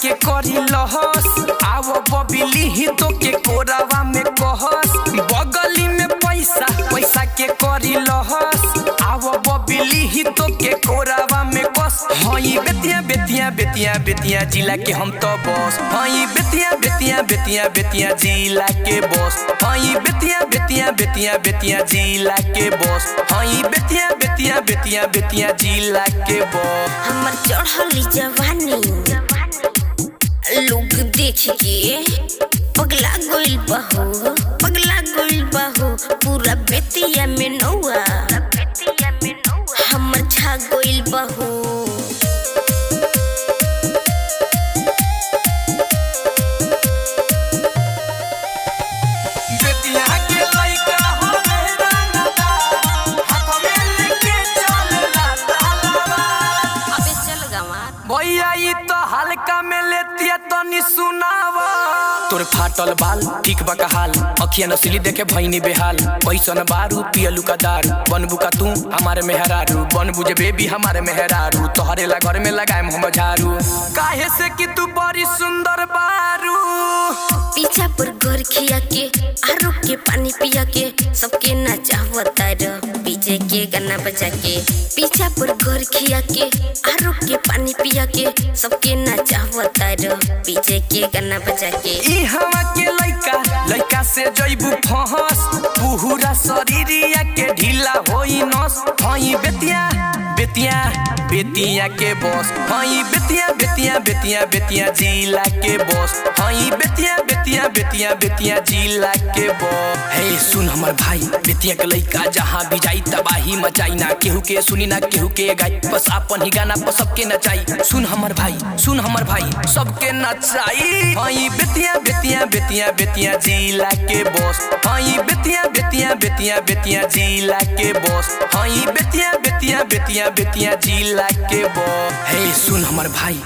के करी लहस आवो बबिली ही तो के कोरावा में कहस बगली में पैसा के करी लहस आवो बबिली ही तो के कोरावा में कस हई बेतिया जिला के हम तो बस हई बेतिया जिला के बस हई बेतिया जिला के बस हई बेतिया जिला के बस हमर चढ़ली जवानी लोग देख के पगला गइल बहू पूरा बेतिया में नौआ हमर छा गइल बहू भैया ई तो हल्का में लेती तनी सुनावा तोर फाटल बाल ठीक बका हाल अखिया नसली देखे भईनी बेहाल पैसन बारू पियलू का दारू बनबू का तू हमारे मेहरारू बनबू जे बेबी हमारे मेहरारू तोहरे ला घर में लगाएम हम झाड़ू काहे से कि तू बड़ी सुंदर बारू पीछा पर घर खिया के आरो के पानी पिया के सबके नचावता रे पीछे के गाना बजा के पीछा पर घर खिया के आरो के पानी पिया के सबके नचावता रे पीछे के गाना बजा के ई हवा के लइका से जइबू फहस पूरा शरीरिया के ढीला होई नस हई बेतिया के बॉस हई बेतिया जिला के बॉस हई बेतिया जिला के बॉस हे सुन हमर भाई बेतिया के लइका जहां भी जाई तबाही मचाई ना केहू के सुनी ना केहू के गाई बस अपन ही गाना पर सबके नचाई सुन हमर भाई सबके नचाई हई बेतिया जिला के बॉस हई बेतिया जिला के बॉस हई बेतिया जिला के बॉस हे सुन हमर भाई